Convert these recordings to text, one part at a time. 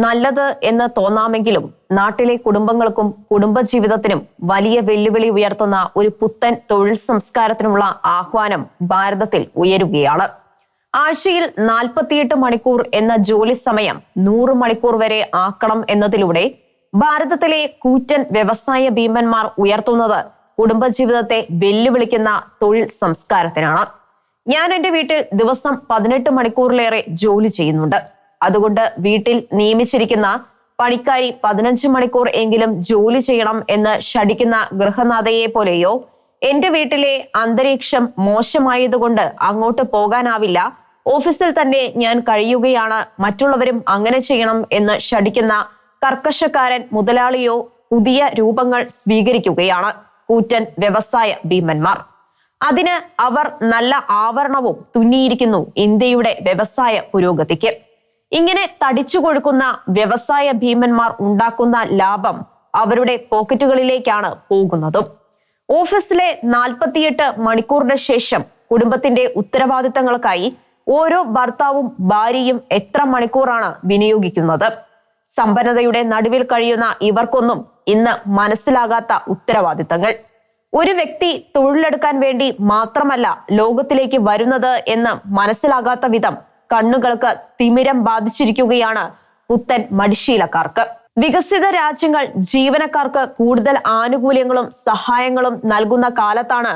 നല്ലത് എന്ന് തോന്നാമെങ്കിലും നാട്ടിലെ കുടുംബങ്ങൾക്കും കുടുംബജീവിതത്തിനും വലിയ വെല്ലുവിളി ഉയർത്തുന്ന ഒരു പുത്തൻ തൊഴിൽ സംസ്കാരത്തിനുള്ള ആഹ്വാനം ഭാരതത്തിൽ ഉയരുകയാണ്. ആഴ്ചയിൽ 48 മണിക്കൂർ എന്ന ജോലി സമയം 100 മണിക്കൂർ വരെ ആക്കണം എന്നതിലൂടെ ഭാരതത്തിലെ കൂറ്റൻ വ്യവസായ ഭീമന്മാർ ഉയർത്തുന്നത് കുടുംബജീവിതത്തെ വെല്ലുവിളിക്കുന്ന തൊഴിൽ സംസ്കാരത്തിനാണ്. ഞാൻ എന്റെ വീട്ടിൽ ദിവസം 18 മണിക്കൂറിലേറെ ജോലി ചെയ്യുന്നുണ്ട്. അതുകൊണ്ട് വീട്ടിൽ നിയമിച്ചിരിക്കുന്ന പണിക്കാരി 15 മണിക്കൂർ എങ്കിലും ജോലി ചെയ്യണം എന്ന് ശഠിക്കുന്ന ഗൃഹനാഥയെ പോലെയോ, എന്റെ വീട്ടിലെ അന്തരീക്ഷം മോശമായതുകൊണ്ട് അങ്ങോട്ട് പോകാനാവില്ല, ഓഫീസിൽ തന്നെ ഞാൻ കഴിയുകയാണ്, മറ്റുള്ളവരും അങ്ങനെ ചെയ്യണം എന്ന് ശഠിക്കുന്ന കർക്കശക്കാരൻ മുതലാളിയോ പുതിയ രൂപങ്ങൾ സ്വീകരിക്കുകയാണ് കൂറ്റൻ വ്യവസായ ഭീമന്മാർ. അതിന് അവർ നല്ല ആവരണവും തുന്നിയിരിക്കുന്നു ഇന്ത്യയുടെ വ്യവസായ പുരോഗതിക്ക്. ഇങ്ങനെ തടിച്ചു കൊഴുക്കുന്ന വ്യവസായ ഭീമന്മാർ ഉണ്ടാക്കുന്ന ലാഭം അവരുടെ പോക്കറ്റുകളിലേക്കാണ് പോകുന്നതും. ഓഫീസിലെ 48 മണിക്കൂറിന് ശേഷം കുടുംബത്തിന്റെ ഉത്തരവാദിത്തങ്ങൾക്കായി ഓരോ ഭർത്താവും ഭാര്യയും എത്ര മണിക്കൂറാണ് വിനിയോഗിക്കുന്നത്? സമ്പന്നതയുടെ നടുവിൽ കഴിയുന്ന ഇവർക്കൊന്നും ഇന്ന് മനസ്സിലാകാത്ത ഉത്തരവാദിത്തങ്ങൾ. ഒരു വ്യക്തി തൊഴിലെടുക്കാൻ വേണ്ടി മാത്രമല്ല ലോകത്തിലേക്ക് വരുന്നത് എന്ന് മനസ്സിലാകാത്ത വിധം കണ്ണുകൾക്ക് തിമിരം ബാധിച്ചിരിക്കുകയാണ് പുത്തൻ മടിശീലക്കാർക്ക്. വികസിത രാജ്യങ്ങൾ ജീവനക്കാർക്ക് കൂടുതൽ ആനുകൂല്യങ്ങളും സഹായങ്ങളും നൽകുന്ന കാലത്താണ്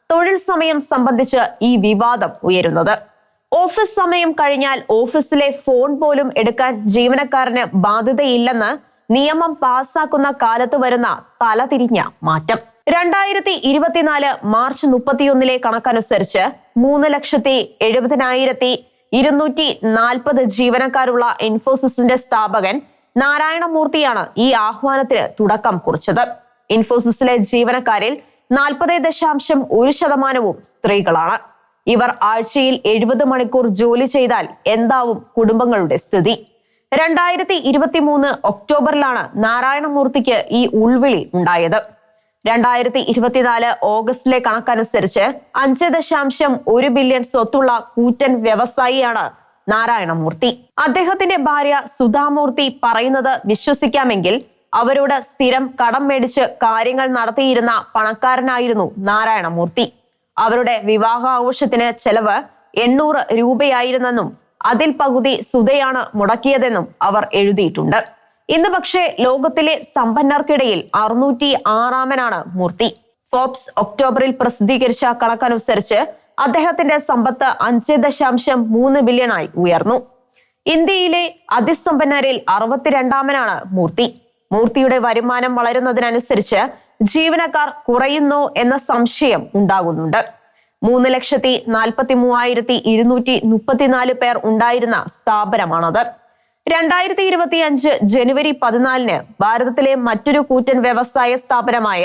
തൊഴിൽ സമയം സംബന്ധിച്ച് ഈ വിവാദം ഉയരുന്നത്. ഓഫീസ് സമയം കഴിഞ്ഞാൽ ഓഫീസിലെ ഫോൺ പോലും എടുക്കാൻ ജീവനക്കാരന് ബാധ്യതയില്ലെന്ന് നിയമം പാസാക്കുന്ന കാലത്ത് വരുന്ന തലതിരിഞ്ഞ മാറ്റം. 2024 മാർച്ച് 31 കണക്കനുസരിച്ച് 3,70,240 ജീവനക്കാരുള്ള ഇൻഫോസിസിന്റെ സ്ഥാപകൻ നാരായണ മൂർത്തിയാണ് ഈ ആഹ്വാനത്തിന് തുടക്കം കുറിച്ചത്. ഇൻഫോസിസിലെ ജീവനക്കാരിൽ 40.1% സ്ത്രീകളാണ്. ഇവർ ആഴ്ചയിൽ 70 മണിക്കൂർ ജോലി ചെയ്താൽ എന്താവും കുടുംബങ്ങളുടെ സ്ഥിതി? 2023 ഒക്ടോബറിലാണ് നാരായണമൂർത്തിക്ക് ഈ ഉൾവിളി ഉണ്ടായത്. 2024 ഓഗസ്റ്റിലെ കണക്കനുസരിച്ച് 5.1 ബില്യൺ സ്വത്തുള്ള കൂറ്റൻ വ്യവസായിയാണ് നാരായണമൂർത്തി. അദ്ദേഹത്തിന്റെ ഭാര്യ സുധാമൂർത്തി പറയുന്നത് വിശ്വസിക്കാമെങ്കിൽ അവരോട് സ്ഥിരം കടം മേടിച്ച് കാര്യങ്ങൾ നടത്തിയിരുന്ന പണക്കാരനായിരുന്നു നാരായണമൂർത്തി. അവരുടെ വിവാഹാഘോഷത്തിന് ചെലവ് 800 രൂപയായിരുന്നെന്നും അതിൽ പകുതി സുധയാണ് മുടക്കിയതെന്നും അവർ എഴുതിയിട്ടുണ്ട്. ഇന്ന് പക്ഷേ ലോകത്തിലെ സമ്പന്നർക്കിടയിൽ 606-ാമനാണ് മൂർത്തി. ഫോബ്സ് ഒക്ടോബറിൽ പ്രസിദ്ധീകരിച്ച കണക്കനുസരിച്ച് അദ്ദേഹത്തിന്റെ സമ്പത്ത് 5.3 ബില്യണായി ഉയർന്നു. ഇന്ത്യയിലെ അതിസമ്പന്നരിൽ 62-ാമനാണ് മൂർത്തി. മൂർത്തിയുടെ വരുമാനം വളരുന്നതിനനുസരിച്ച് ജീവനക്കാർ കുറയുന്നോ എന്ന സംശയം ഉണ്ടാകുന്നുണ്ട്. 3,43,234 പേർ ഉണ്ടായിരുന്ന സ്ഥാപനമാണത്. 2025 ജനുവരി 14 ഭാരതത്തിലെ മറ്റൊരു കൂറ്റൻ വ്യവസായ സ്ഥാപനമായ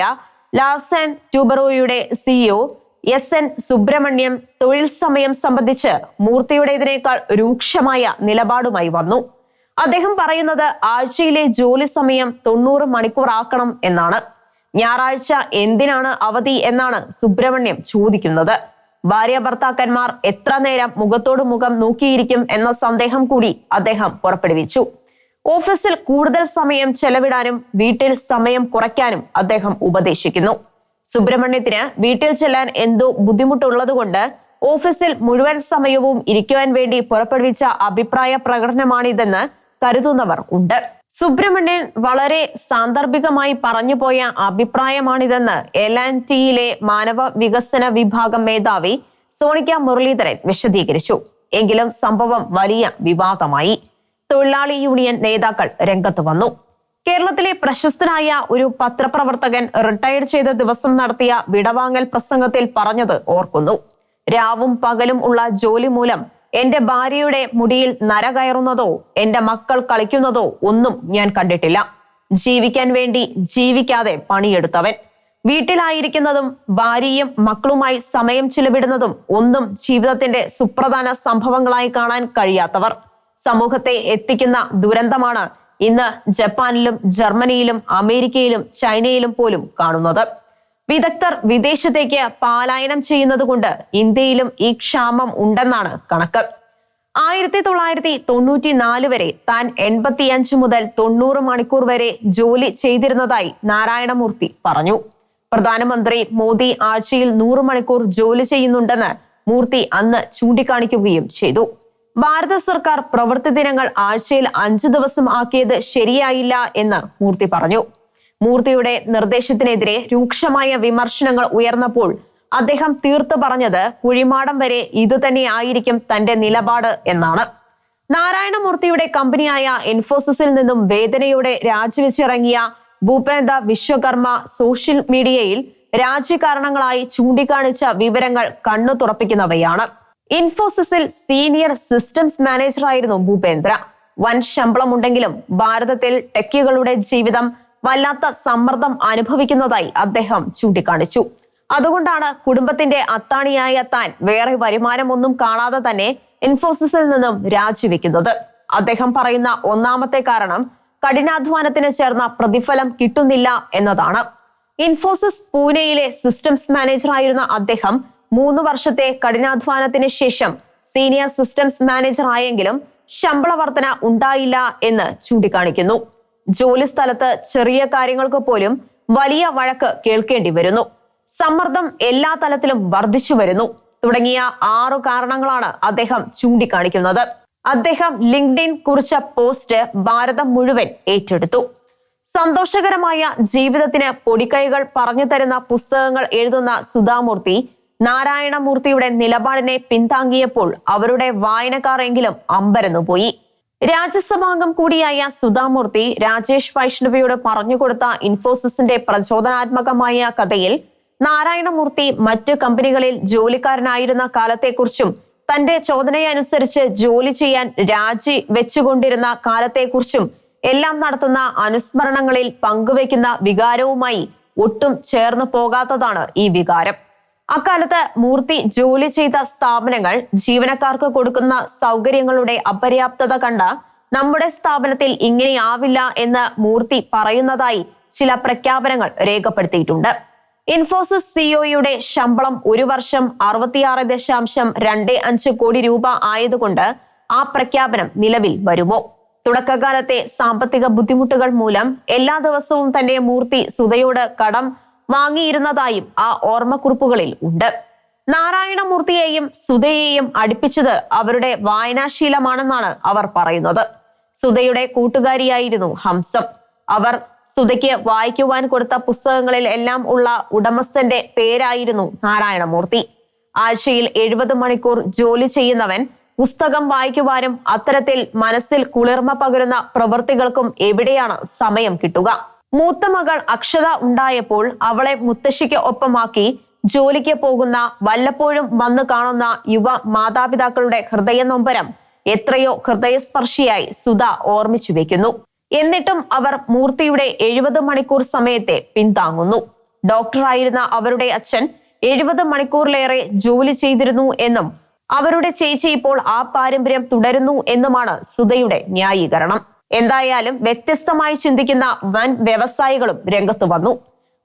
ലാർസൻ ആൻഡ് ടൂബ്രോയുടെ CEO SN സുബ്രഹ്മണ്യം തൊഴിൽ സമയം സംബന്ധിച്ച് മൂർത്തിയുടേതിനേക്കാൾ രൂക്ഷമായ നിലപാടുമായി വന്നു. അദ്ദേഹം പറയുന്നത് ആഴ്ചയിലെ ജോലി സമയം 90 മണിക്കൂർ ആക്കണം എന്നാണ്. ഞായറാഴ്ച എന്തിനാണ് അവധി എന്നാണ് സുബ്രഹ്മണ്യം ചോദിക്കുന്നത്. ഭാര്യ ഭർത്താക്കന്മാർ എത്ര നേരം മുഖത്തോട് മുഖം നോക്കിയിരിക്കും എന്ന സന്ദേഹം കൂടി അദ്ദേഹം പുറപ്പെടുവിച്ചു. ഓഫീസിൽ കൂടുതൽ സമയം ചെലവിടാനും വീട്ടിൽ സമയം കുറയ്ക്കാനും അദ്ദേഹം ഉപദേശിക്കുന്നു. സുബ്രഹ്മണ്യത്തിന് വീട്ടിൽ ചെല്ലാൻ എന്തോ ബുദ്ധിമുട്ടുള്ളതുകൊണ്ട് ഓഫീസിൽ മുഴുവൻ സമയവും ഇരിക്കുവാൻ വേണ്ടി പുറപ്പെടുവിച്ച അഭിപ്രായ പ്രകടനമാണിതെന്ന് കരുതുന്നവർ ഉണ്ട്. സുബ്രഹ്മണ്യൻ വളരെ സാന്ദർഭികമായി പറഞ്ഞുപോയ അഭിപ്രായമാണിതെന്ന് LNTയിലെ മാനവ വികസന വിഭാഗം മേധാവി സോണിക്ക മുരളീധരൻ വിശദീകരിച്ചു. എങ്കിലും സംഭവം വലിയ വിവാദമായി. തൊഴിലാളി യൂണിയൻ നേതാക്കൾ രംഗത്ത് വന്നു. കേരളത്തിലെ പ്രശസ്തനായ ഒരു പത്രപ്രവർത്തകൻ റിട്ടയർ ചെയ്ത ദിവസം നടത്തിയ വിടവാങ്ങൽ പ്രസംഗത്തിൽ പറഞ്ഞത് ഓർക്കുന്നു. രാവും പകലും ഉള്ള ജോലി മൂലം എന്റെ ഭാര്യയുടെ മുടിയിൽ നര കയറുന്നതോ എന്റെ മക്കൾ കളിക്കുന്നതോ ഒന്നും ഞാൻ കണ്ടിട്ടില്ല. ജീവിക്കാൻ വേണ്ടി ജീവിക്കാതെ പണിയെടുത്തവൻ. വീട്ടിലായിരിക്കുന്നതും ഭാര്യയും മക്കളുമായി സമയം ചിലവിടുന്നതും ഒന്നും ജീവിതത്തിന്റെ സുപ്രധാന സംഭവങ്ങളായി കാണാൻ കഴിയാത്തവർ. സമൂഹത്തെ എത്തിക്കുന്ന ദുരന്തമാണ് ഇന്ന് ജപ്പാനിലും ജർമ്മനിയിലും അമേരിക്കയിലും ചൈനയിലും പോലും കാണുന്നത്. വിദഗ്ധർ വിദേശത്തേക്ക് പലായനം ചെയ്യുന്നത് കൊണ്ട് ഇന്ത്യയിലും ഈ ക്ഷാമം ഉണ്ടെന്നാണ് കണക്ക്. 1994 വരെ താൻ 85 മുതൽ 90 മണിക്കൂർ വരെ ജോലി ചെയ്തിരുന്നതായി നാരായണമൂർത്തി പറഞ്ഞു. പ്രധാനമന്ത്രി മോദി ആഴ്ചയിൽ 100 മണിക്കൂർ ജോലി ചെയ്യുന്നുണ്ടെന്ന് മൂർത്തി അന്ന് ചൂണ്ടിക്കാണിക്കുകയും ചെയ്തു. ഭാരത സർക്കാർ പ്രവൃത്തി ദിനങ്ങൾ ആഴ്ചയിൽ 5 ദിവസം ആക്കിയത് ശരിയായില്ല എന്ന് മൂർത്തി പറഞ്ഞു. മൂർത്തിയുടെ നിർദ്ദേശത്തിനെതിരെ രൂക്ഷമായ വിമർശനങ്ങൾ ഉയർന്നപ്പോൾ അദ്ദേഹം തീർത്തു പറഞ്ഞത് കുഴിമാടം വരെ ഇതുതന്നെയായിരിക്കും തന്റെ നിലപാട് എന്നാണ്. നാരായണമൂർത്തിയുടെ കമ്പനിയായ ഇൻഫോസിസിൽ നിന്നും വേദനയോടെ രാജിവെച്ചിറങ്ങിയ ഭൂപേന്ദർ വിശ്വകർമ്മ സോഷ്യൽ മീഡിയയിൽ രാജ്യകാരണങ്ങളായി ചൂണ്ടിക്കാണിച്ച വിവരങ്ങൾ കണ്ണു തുറപ്പിക്കുന്നവയാണ്. ഇൻഫോസിസിൽ സീനിയർ സിസ്റ്റംസ് മാനേജറായിരുന്നു ഭൂപേന്ദ്ര. വൻ ശമ്പളമുണ്ടെങ്കിലും ഭാരതത്തിൽ ടെക്കികളുടെ ജീവിതം വല്ലാത്ത സമ്മർദ്ദം അനുഭവിക്കുന്നതായി അദ്ദേഹം ചൂണ്ടിക്കാണിച്ചു. അതുകൊണ്ടാണ് കുടുംബത്തിന്റെ അത്താണിയായ താൻ വേറെ വരുമാനമൊന്നും കാണാതെ തന്നെ ഇൻഫോസിസിൽ നിന്നും രാജിവെക്കുന്നത്. അദ്ദേഹം പറയുന്ന ഒന്നാമത്തെ കാരണം കഠിനാധ്വാനത്തിന് ചേർന്ന പ്രതിഫലം കിട്ടുന്നില്ല എന്നതാണ്. ഇൻഫോസിസ് പൂനെയിലെ സിസ്റ്റംസ് മാനേജറായിരുന്ന അദ്ദേഹം 3 വർഷത്തെ കഠിനാധ്വാനത്തിന് ശേഷം സീനിയർ സിസ്റ്റംസ് മാനേജർ ആയെങ്കിലും ശമ്പള വർധന ഉണ്ടായില്ല എന്ന് ചൂണ്ടിക്കാണിക്കുന്നു. ജോലി സ്ഥലത്ത് ചെറിയ കാര്യങ്ങൾക്ക് പോലും വലിയ വഴക്ക് കേൾക്കേണ്ടി വരുന്നു. സമ്മർദ്ദം എല്ലാ തലത്തിലും വർദ്ധിച്ചു വരുന്നു തുടങ്ങിയ 6 കാരണങ്ങളാണ് അദ്ദേഹം ചൂണ്ടിക്കാണിക്കുന്നത്. അദ്ദേഹം ലിങ്ക്ഡിൻ കുറിച്ച പോസ്റ്റ് ഭാരതം മുഴുവൻ ഏറ്റെടുത്തു. സന്തോഷകരമായ ജീവിതത്തിന് പൊടിക്കൈകൾ പറഞ്ഞു തരുന്ന പുസ്തകങ്ങൾ എഴുതുന്ന സുധാമൂർത്തി നാരായണമൂർത്തിയുടെ നിലപാടിനെ പിന്താങ്ങിയപ്പോൾ അവരുടെ വായനക്കാർ എങ്കിലും അമ്പരന്നുപോയി. രാജ്യസഭാംഗം കൂടിയായ സുധാമൂർത്തി രാജേഷ് വൈഷ്ണവിയോട് പറഞ്ഞുകൊടുത്ത ഇൻഫോസിസിന്റെ പ്രചോദനാത്മകമായ കഥയിൽ നാരായണമൂർത്തി മറ്റു കമ്പനികളിൽ ജോലിക്കാരനായിരുന്ന കാലത്തെക്കുറിച്ചും തന്റെ ചോദനയനുസരിച്ച് ജോലി ചെയ്യാൻ രാജി വെച്ചുകൊണ്ടിരുന്ന കാലത്തെക്കുറിച്ചും എല്ലാം നടത്തുന്ന അനുസ്മരണങ്ങളിൽ പങ്കുവെക്കുന്ന വികാരവുമായി ഒട്ടും ചേർന്ന് പോകാത്തതാണ് ഈ വികാരം. അക്കാലത്ത് മൂർത്തി ജോലി ചെയ്ത സ്ഥാപനങ്ങൾ ജീവനക്കാർക്ക് കൊടുക്കുന്ന സൗകര്യങ്ങളുടെ അപര്യാപ്തത കണ്ട നമ്മുടെ സ്ഥാപനത്തിൽ ഇങ്ങനെയാവില്ല എന്ന് മൂർത്തി പറയുന്നതായി ചില പ്രഖ്യാപനങ്ങൾ രേഖപ്പെടുത്തിയിട്ടുണ്ട്. ഇൻഫോസിസ് സിഇഒയുടെ ശമ്പളം ഒരു വർഷം 66.25 കോടി രൂപ ആയതുകൊണ്ട് ആ പ്രഖ്യാപനം നിലവിൽ വരുമോ? തുടക്കകാലത്തെ സാമ്പത്തിക ബുദ്ധിമുട്ടുകൾ മൂലം എല്ലാ ദിവസവും തന്നെ മൂർത്തി സുധയോട് കടം വാങ്ങിയിരുന്നതായും ആ ഓർമ്മക്കുറിപ്പുകളിൽ ഉണ്ട്. നാരായണമൂർത്തിയെയും സുധയെയും അടുപ്പിച്ചത് അവരുടെ വായനാശീലമാണെന്നാണ് അവർ പറയുന്നത്. സുധയുടെ കൂട്ടുകാരിയായിരുന്നു ഹംസം. അവർ സുധയ്ക്ക് വായിക്കുവാൻ കൊടുത്ത പുസ്തകങ്ങളിൽ എല്ലാം ഉള്ള ഉടമസ്ഥന്റെ പേരായിരുന്നു നാരായണമൂർത്തി. ആഴ്ചയിൽ 70 മണിക്കൂർ ജോലി ചെയ്യുന്നവൻ പുസ്തകം വായിക്കുവാനും അത്തരത്തിൽ മനസ്സിൽ കുളിർമ പകരുന്ന പ്രവൃത്തികൾക്കും എവിടെയാണ് സമയം കിട്ടുക? മൂത്ത മകൾ അക്ഷത ഉണ്ടായപ്പോൾ അവളെ മുത്തശ്ശിക്ക് ഒപ്പമാക്കി ജോലിക്ക് പോകുന്ന വല്ലപ്പോഴും വന്നു കാണുന്ന യുവ മാതാപിതാക്കളുടെ ഹൃദയനൊമ്പരം എത്രയോ ഹൃദയസ്പർശിയായി സുധ ഓർമ്മിച്ചു വെക്കുന്നു. എന്നിട്ടും അവർ മൂർത്തിയുടെ 70 മണിക്കൂർ സമയത്തെ പിന്താങ്ങുന്നു. ഡോക്ടറായിരുന്ന അവരുടെ അച്ഛൻ 70 മണിക്കൂറിലേറെ ജോലി ചെയ്തിരുന്നു എന്നും അവരുടെ ചേച്ചി ഇപ്പോൾ ആ പാരമ്പര്യം തുടരുന്നു എന്നുമാണ് സുധയുടെ ന്യായീകരണം. എന്തായാലും വ്യത്യസ്തമായി ചിന്തിക്കുന്ന വൻ വ്യവസായികളും രംഗത്ത് വന്നു.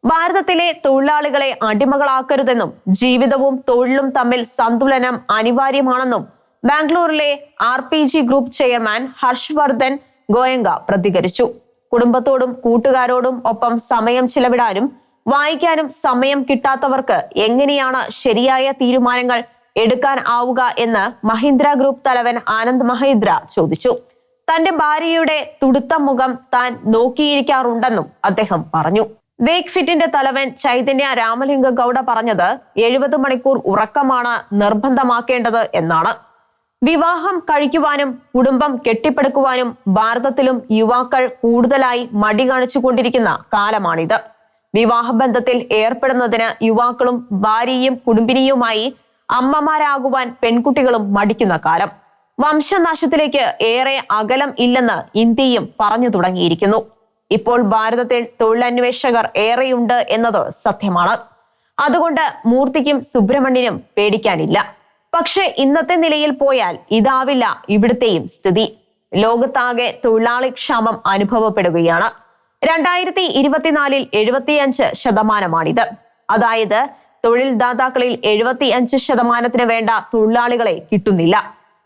ഭാരതത്തിലെ തൊഴിലാളികളെ അടിമകളാക്കരുതെന്നും ജീവിതവും തൊഴിലും തമ്മിൽ സന്തുലനം അനിവാര്യമാണെന്നും ബാംഗ്ലൂരിലെ RPG group chairman Harshvardhan Goenka പ്രതികരിച്ചു. കുടുംബത്തോടും കൂട്ടുകാരോടും ഒപ്പം സമയം ചിലവിടാനും വായിക്കാനും സമയം കിട്ടാത്തവർക്ക് എങ്ങനെയാണ് ശരിയായ തീരുമാനങ്ങൾ എടുക്കാൻ ആവുക എന്ന് മഹീന്ദ്ര ഗ്രൂപ്പ് തലവൻ ആനന്ദ് മഹീന്ദ്ര ചോദിച്ചു. തന്റെ ഭാര്യയുടെ തുടുത്ത മുഖം താൻ നോക്കിയിരിക്കാറുണ്ടെന്നും അദ്ദേഹം പറഞ്ഞു. വേക്ക് ഫിറ്റിന്റെ തലവൻ ചൈതന്യ രാമലിംഗ ഗൌഡ പറഞ്ഞത് 70 മണിക്കൂർ ഉറക്കമാണ് നിർബന്ധമാക്കേണ്ടത് എന്നാണ്. വിവാഹം കഴിക്കുവാനും കുടുംബം കെട്ടിപ്പടുക്കുവാനും ഭാരതത്തിലും യുവാക്കൾ കൂടുതലായി മടി കാണിച്ചുകൊണ്ടിരിക്കുന്ന കാലമാണിത്. വിവാഹബന്ധത്തിൽ ഏർപ്പെടുന്നതിന് യുവാക്കളും ഭാര്യയും കുടുംബിനിയുമായി അമ്മമാരാകുവാൻ പെൺകുട്ടികളും മടിക്കുന്ന കാലം. വംശനാശത്തിലേക്ക് ഏറെ അകലം ഇല്ലെന്ന് ഇന്ത്യയും പറഞ്ഞു തുടങ്ങിയിരിക്കുന്നു. ഇപ്പോൾ ഭാരതത്തിൽ തൊഴിലന്വേഷകർ ഏറെയുണ്ട് എന്നത് സത്യമാണ്. അതുകൊണ്ട് മൂർത്തിക്കും സുബ്രഹ്മണ്യനും പേടിക്കാനില്ല. പക്ഷെ ഇന്നത്തെ നിലയിൽ പോയാൽ ഇതാവില്ല ഇവിടുത്തെയും സ്ഥിതി. ലോകത്താകെ തൊഴിലാളി ക്ഷാമം അനുഭവപ്പെടുകയാണ്. 2024 75% അതായത് തൊഴിൽ ദാതാക്കളിൽ 75% വേണ്ട തൊഴിലാളികളെ കിട്ടുന്നില്ല.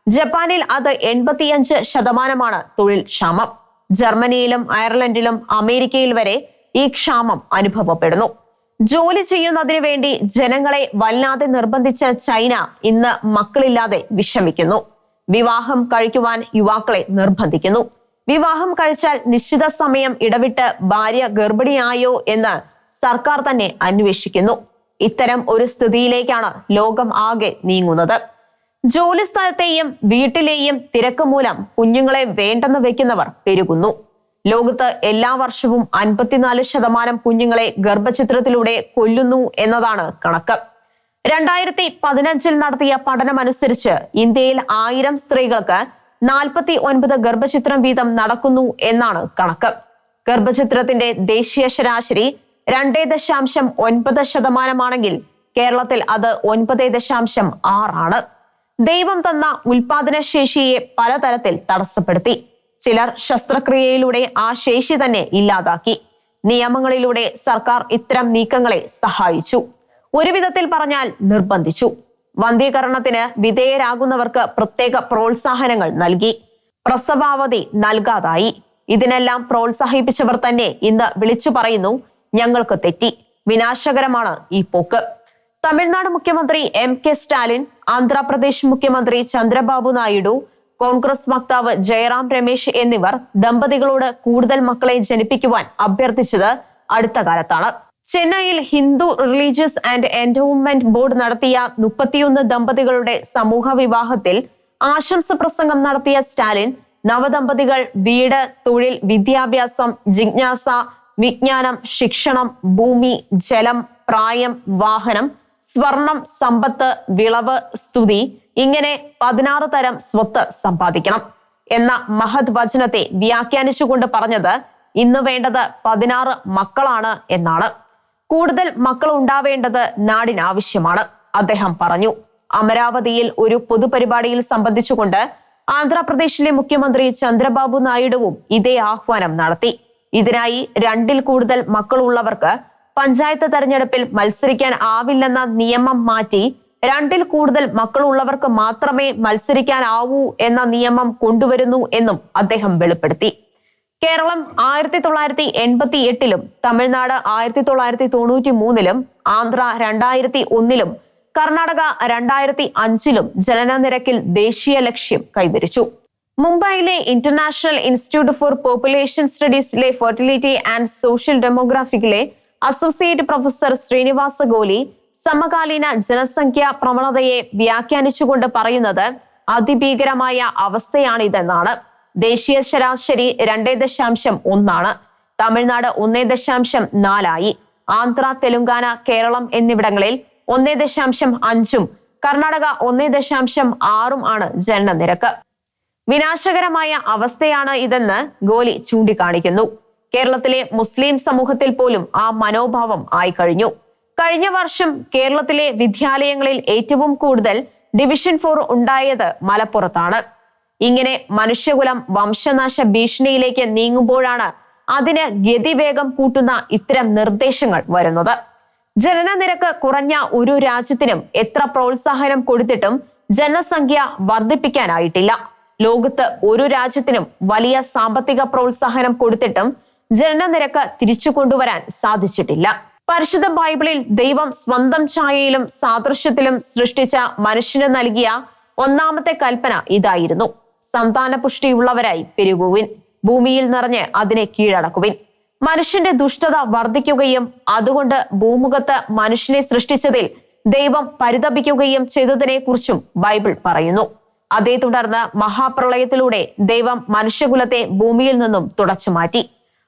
ജപ്പാനിൽ അത് 85% തൊഴിൽ ക്ഷാമം. ജർമ്മനിയിലും അയർലൻഡിലും അമേരിക്കയിൽ വരെ ഈ ക്ഷാമം അനുഭവപ്പെടുന്നു. ജോലി ചെയ്യുന്നതിന് വേണ്ടി ജനങ്ങളെ വല്ലാതെ നിർബന്ധിച്ച ചൈന ഇന്ന് മക്കളില്ലാതെ വിഷമിക്കുന്നു. വിവാഹം കഴിക്കുവാൻ യുവാക്കളെ നിർബന്ധിക്കുന്നു. വിവാഹം കഴിച്ചാൽ നിശ്ചിത സമയം ഇടവിട്ട് ഭാര്യ ഗർഭിണിയായോ എന്ന് സർക്കാർ തന്നെ അന്വേഷിക്കുന്നു. ഇത്തരം ഒരു സ്ഥിതിയിലേക്കാണ് ലോകം ആകെ നീങ്ങുന്നത്. ജോലി സ്ഥലത്തെയും വീട്ടിലെയും തിരക്ക് മൂലം കുഞ്ഞുങ്ങളെ വേണ്ടെന്ന് വെക്കുന്നവർ പെരുകുന്നു. ലോകത്ത് എല്ലാ വർഷവും 54% കുഞ്ഞുങ്ങളെ ഗർഭചിത്രത്തിലൂടെ കൊല്ലുന്നു എന്നതാണ് കണക്ക്. 2015 നടത്തിയ പഠനമനുസരിച്ച് ഇന്ത്യയിൽ 1000 സ്ത്രീകൾക്ക് 49 ഗർഭചിത്രം വീതം നടക്കുന്നു എന്നാണ് കണക്ക്. ഗർഭചിത്രത്തിന്റെ ദേശീയ ശരാശരി 2.9% കേരളത്തിൽ അത് 9.6 ദൈവം തന്ന ഉൽപാദനശേഷിയെ പലതരത്തിൽ തടസ്സപ്പെടുത്തി. ചിലർ ശസ്ത്രക്രിയയിലൂടെ ആ ശേഷി തന്നെ ഇല്ലാതാക്കി. നിയമങ്ങളിലൂടെ സർക്കാർ ഇത്തരം നീക്കങ്ങളെ സഹായിച്ചു. ഒരു വിധത്തിൽ പറഞ്ഞാൽ നിർബന്ധിച്ചു. വന്ധ്യീകരണത്തിന് വിധേയരാകുന്നവർക്ക് പ്രത്യേക പ്രോത്സാഹനങ്ങൾ നൽകി. പ്രസവാവധി നൽകാതായി. ഇതിനെല്ലാം പ്രോത്സാഹിപ്പിച്ചവർ തന്നെ ഇന്ന് വിളിച്ചു പറയുന്നു, ഞങ്ങൾക്ക് തെറ്റി. വിനാശകരമാണ് ഈ പോക്ക്. തമിഴ്നാട് മുഖ്യമന്ത്രി MK സ്റ്റാലിൻ, ആന്ധ്രാപ്രദേശ് മുഖ്യമന്ത്രി ചന്ദ്രബാബു നായിഡു, കോൺഗ്രസ് വക്താവ് ജയറാം രമേശ് എന്നിവർ ദമ്പതികളോട് കൂടുതൽ മക്കളെ ജനിപ്പിക്കുവാൻ അഭ്യർത്ഥിച്ചത് അടുത്ത കാലത്താണ്. ചെന്നൈയിൽ Hindu religious and endowment board നടത്തിയ 31 ദമ്പതികളുടെ സമൂഹ വിവാഹത്തിൽ ആശംസ പ്രസംഗം നടത്തിയ സ്റ്റാലിൻ, നവദമ്പതികൾ വീട്, തൊഴിൽ, വിദ്യാഭ്യാസം, ജിജ്ഞാസ, വിജ്ഞാനം, ശിക്ഷണം, ഭൂമി, ജലം, പ്രായം, വാഹനം, സ്വർണം, സമ്പത്ത്, വിളവ്, സ്തുതി ഇങ്ങനെ 16 തരം സ്വത്ത് സമ്പാദിക്കണം എന്ന മഹത് വചനത്തെ വ്യാഖ്യാനിച്ചുകൊണ്ട് പറഞ്ഞത് ഇന്ന് വേണ്ടത് 16 മക്കളാണ് എന്നാണ്. കൂടുതൽ മക്കൾ ഉണ്ടാവേണ്ടത് നാടിന് ആവശ്യമാണ്, അദ്ദേഹം പറഞ്ഞു. അമരാവതിയിൽ ഒരു പൊതുപരിപാടിയിൽ സംബന്ധിച്ചുകൊണ്ട് ആന്ധ്രാപ്രദേശിലെ മുഖ്യമന്ത്രി ചന്ദ്രബാബു നായിഡുവും ഇതേ ആഹ്വാനം നടത്തി. ഇതിനായി 2ൽ കൂടുതൽ മക്കളുള്ളവർക്ക് പഞ്ചായത്ത് തെരഞ്ഞെടുപ്പിൽ മത്സരിക്കാൻ ആവില്ലെന്ന നിയമം മാറ്റി 2ൽ കൂടുതൽ മക്കളുള്ളവർക്ക് മാത്രമേ മത്സരിക്കാനാവൂ എന്ന നിയമം കൊണ്ടുവരുന്നു എന്നും അദ്ദേഹം വെളിപ്പെടുത്തി. കേരളം 1988-ലും, തമിഴ്നാട് 1993-ലും, ആന്ധ്ര 2001-ലും, കർണാടക 2005-ലും ജനനനിരക്കിൽ ദേശീയ ലക്ഷ്യം കൈവരിച്ചു. മുംബൈയിലെ ഇന്റർനാഷണൽ ഇൻസ്റ്റിറ്റ്യൂട്ട് ഫോർ പോപ്പുലേഷൻ സ്റ്റഡീസിലെ ഫെർട്ടിലിറ്റി ആൻഡ് സോഷ്യൽ ഡെമോഗ്രാഫിക്കിലെ അസോസിയേറ്റ് പ്രൊഫസർ ശ്രീനിവാസ ഗോലി സമകാലീന ജനസംഖ്യാ പ്രവണതയെ വ്യാഖ്യാനിച്ചുകൊണ്ട് പറയുന്നത് അതിഭീകരമായ അവസ്ഥയാണിതെന്നാണ്. ദേശീയ ശരാശരി 2.1, തമിഴ്നാട് 1.4, ആന്ധ്ര, തെലുങ്കാന, കേരളം എന്നിവിടങ്ങളിൽ 1.5, കർണാടക 1.6 ആണ് ജനനനിരക്ക്. വിനാശകരമായ അവസ്ഥയാണ് ഇതെന്ന് ഗോലി ചൂണ്ടിക്കാണിക്കുന്നു. കേരളത്തിലെ മുസ്ലിം സമൂഹത്തിൽ പോലും ആ മനോഭാവം ആയിക്കഴിഞ്ഞു. കഴിഞ്ഞ വർഷം കേരളത്തിലെ വിദ്യാലയങ്ങളിൽ ഏറ്റവും കൂടുതൽ ഡിവിഷൻ 4 ഉണ്ടായത് മലപ്പുറത്താണ്. ഇങ്ങനെ മനുഷ്യകുലം വംശനാശ ഭീഷണിയിലേക്ക് നീങ്ങുമ്പോഴാണ് അതിന് ഗതിവേഗം കൂട്ടുന്ന ഇത്തരം നിർദ്ദേശങ്ങൾ വരുന്നത്. ജനനനിരക്ക് കുറഞ്ഞ ഒരു രാജ്യത്തിനും എത്ര പ്രോത്സാഹനം കൊടുത്തിട്ടും ജനസംഖ്യ വർദ്ധിപ്പിക്കാനായിട്ടില്ല. ലോകത്ത് ഒരു രാജ്യത്തിനും വലിയ സാമ്പത്തിക പ്രോത്സാഹനം കൊടുത്തിട്ടും ജനനനിരക്ക് തിരിച്ചു കൊണ്ടുവരാൻ സാധിച്ചിട്ടില്ല. പരിശുദ്ധ ബൈബിളിൽ ദൈവം സ്വന്തം ഛായയിലും സാദൃശ്യത്തിലും സൃഷ്ടിച്ച മനുഷ്യന് നൽകിയ ഒന്നാമത്തെ കൽപ്പന ഇതായിരുന്നു: സന്താനപുഷ്ടിയുള്ളവരായി പെരുകുവിൻ, ഭൂമിയിൽ നിറഞ്ഞ് അതിനെ കീഴടക്കുവിൻ. മനുഷ്യന്റെ ദുഷ്ടത വർദ്ധിക്കുകയും അതുകൊണ്ട് ഭൂമുഖത്ത് മനുഷ്യനെ സൃഷ്ടിച്ചതിൽ ദൈവം പരിതപിക്കുകയും ചെയ്തതിനെ കുറിച്ചും ബൈബിൾ പറയുന്നു. അതേ തുടർന്ന് മഹാപ്രളയത്തിലൂടെ ദൈവം മനുഷ്യകുലത്തെ ഭൂമിയിൽ നിന്നും തുടച്ചു മാറ്റി.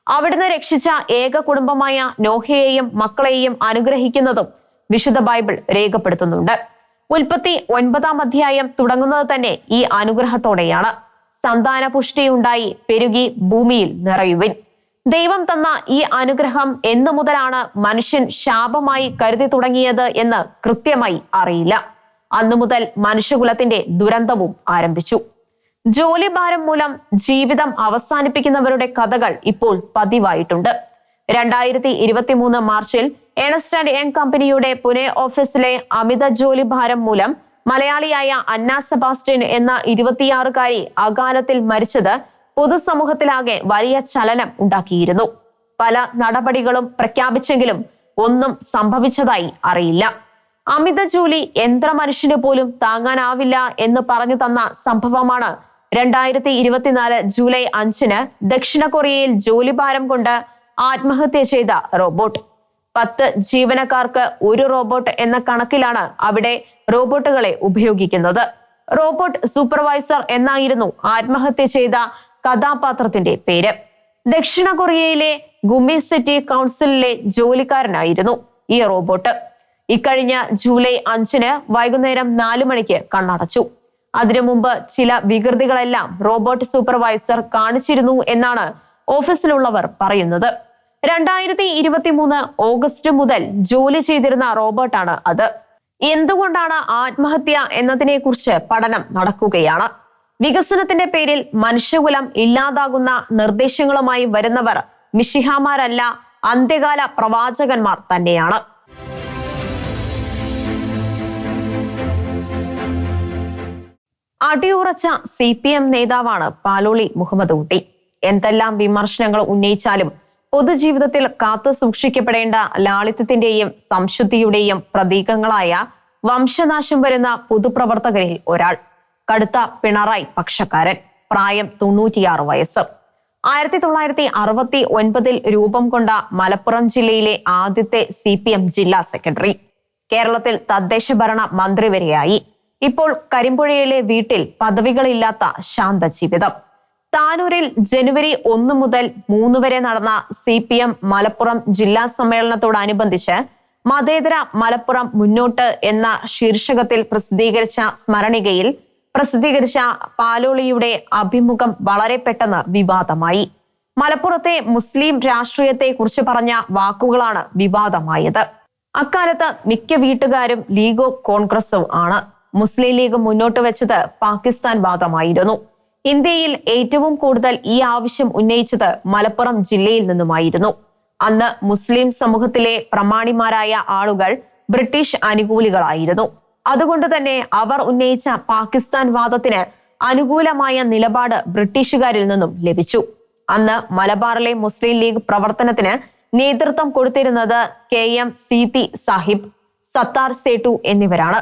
അവിടുന്ന് രക്ഷിച്ച ഏക കുടുംബമായ നോഹയെയും മക്കളെയും അനുഗ്രഹിക്കുന്നതും വിശുദ്ധ ബൈബിൾ രേഖപ്പെടുത്തുന്നുണ്ട്. ഉൽപ്പത്തി 9-ാം അധ്യായം തുടങ്ങുന്നത് തന്നെ ഈ അനുഗ്രഹത്തോടെയാണ്: സന്താനപുഷ്ടിയുണ്ടായി പെരുകി ഭൂമിയിൽ നിറയുവിൻ. ദൈവം തന്ന ഈ അനുഗ്രഹം എന്നു മുതലാണ് മനുഷ്യൻ ശാപമായി കരുതി തുടങ്ങിയത് എന്ന് കൃത്യമായി അറിയില്ല. അന്നു മുതൽ മനുഷ്യകുലത്തിന്റെ ദുരന്തവും ആരംഭിച്ചു. ജോലിഭാരം മൂലം ജീവിതം അവസാനിപ്പിക്കുന്നവരുടെ കഥകൾ ഇപ്പോൾ പതിവായിട്ടുണ്ട്. 2023 മാർച്ചിൽ ഏണസ്റ്റ് ആൻഡ് യങ് കമ്പനിയുടെ പുനെ ഓഫീസിലെ അമിത ജോലിഭാരം മൂലം മലയാളിയായ അന്ന സെബാസ്റ്റ്യൻ എന്ന 26-കാരി അകാലത്തിൽ മരിച്ചത് പൊതുസമൂഹത്തിലാകെ വലിയ ചലനം ഉണ്ടാക്കിയിരുന്നു. പല നടപടികളും പ്രഖ്യാപിച്ചെങ്കിലും ഒന്നും സംഭവിച്ചതായി അറിയില്ല. അമിത ജോലി യന്ത്രമനുഷ്യന് പോലും താങ്ങാനാവില്ല എന്ന് പറഞ്ഞു തന്ന സംഭവമാണ് 2024 ജൂലൈ 5 ദക്ഷിണ കൊറിയയിൽ ജോലിഭാരം കൊണ്ട് ആത്മഹത്യ ചെയ്ത റോബോട്ട്. 10 ജീവനക്കാർക്ക് ഒരു റോബോട്ട് എന്ന കണക്കിലാണ് അവിടെ റോബോട്ടുകളെ ഉപയോഗിക്കുന്നത്. റോബോട്ട് സൂപ്പർവൈസർ എന്നായിരുന്നു ആത്മഹത്യ ചെയ്ത കഥാപാത്രത്തിന്റെ പേര്. ദക്ഷിണ കൊറിയയിലെ ഗുമി സിറ്റി കൗൺസിലിലെ ജോലിക്കാരനായിരുന്നു ഈ റോബോട്ട്. ഇക്കഴിഞ്ഞ ജൂലൈ 5 വൈകുന്നേരം 4 മണിക്ക് കണ്ണടച്ചു. അതിനു മുമ്പ് ചില വികൃതികളെല്ലാം റോബോട്ട് സൂപ്പർവൈസർ കാണിച്ചിരുന്നു എന്നാണ് ഓഫീസിലുള്ളവർ പറയുന്നത്. 2023 ഓഗസ്റ്റ് മുതൽ ജോലി ചെയ്തിരുന്ന റോബോട്ടാണ് അത്. എന്തുകൊണ്ടാണ് ആത്മഹത്യ എന്നതിനെ കുറിച്ച് പഠനം നടക്കുകയാണ്. വികസനത്തിന്റെ പേരിൽ മനുഷ്യകുലം ഇല്ലാതാകുന്ന നിർദ്ദേശങ്ങളുമായി വരുന്നവർ മിശിഹാമാരല്ല, അന്ത്യകാല പ്രവാചകന്മാർ തന്നെയാണ്. അടിയുറച്ച CPM നേതാവാണ് പാലോളി മുഹമ്മദ് കുട്ടി. എന്തെല്ലാം വിമർശനങ്ങൾ ഉന്നയിച്ചാലും പൊതുജീവിതത്തിൽ കാത്തു സൂക്ഷിക്കപ്പെടേണ്ട ലാളിത്യത്തിന്റെയും സംശുദ്ധിയുടെയും പ്രതീകങ്ങളായ വംശനാശം വരുന്ന പൊതുപ്രവർത്തകരിൽ ഒരാൾ. കടുത്ത പിണറായി പക്ഷക്കാരൻ. പ്രായം 96 വയസ്സ്. 1969 രൂപം കൊണ്ട മലപ്പുറം ജില്ലയിലെ ആദ്യത്തെ CPM ജില്ലാ സെക്രട്ടറി. കേരളത്തിൽ തദ്ദേശ ഭരണ മന്ത്രി വരെയായി. ഇപ്പോൾ കരിമ്പുഴയിലെ വീട്ടിൽ പദവികളില്ലാത്ത ശാന്ത ജീവിതം. താനൂരിൽ ജനുവരി 1 മുതൽ 3 വരെ നടന്ന CPM മലപ്പുറം ജില്ലാ സമ്മേളനത്തോടനുബന്ധിച്ച് മതേതര മലപ്പുറം മുന്നോട്ട് എന്ന ശീർഷകത്തിൽ പ്രസിദ്ധീകരിച്ച സ്മരണികയിൽ പ്രസിദ്ധീകരിച്ച പാലോളിയുടെ അഭിമുഖം വളരെ പെട്ടെന്ന് വിവാദമായി. മലപ്പുറത്തെ മുസ്ലിം രാഷ്ട്രീയത്തെ കുറിച്ച് പറഞ്ഞ വാക്കുകളാണ് വിവാദമായത്. അക്കാലത്ത് മിക്ക വീട്ടുകാരും ലീഗോ കോൺഗ്രസോ ആണ്. മുസ്ലിം ലീഗ് മുന്നോട്ട് വെച്ചത് പാകിസ്ഥാൻ വാദമായിരുന്നു. ഇന്ത്യയിൽ ഏറ്റവും കൂടുതൽ ഈ ആവശ്യം ഉന്നയിച്ചത് മലപ്പുറം ജില്ലയിൽ നിന്നുമായിരുന്നു. അന്ന് മുസ്ലിം സമൂഹത്തിലെ പ്രമാണിമാരായ ആളുകൾ ബ്രിട്ടീഷ് അനുകൂലികളായിരുന്നു. അതുകൊണ്ട് തന്നെ അവർ ഉന്നയിച്ച പാകിസ്ഥാൻ വാദത്തിന് അനുകൂലമായ നിലപാട് ബ്രിട്ടീഷുകാരിൽ നിന്നും ലഭിച്ചു. അന്ന് മലബാറിലെ മുസ്ലിം ലീഗ് പ്രവർത്തനത്തിന് നേതൃത്വം കൊടുത്തിരുന്നത് KM സീതി സാഹിബ്, സത്താർ സേട്ടു എന്നിവരാണ്.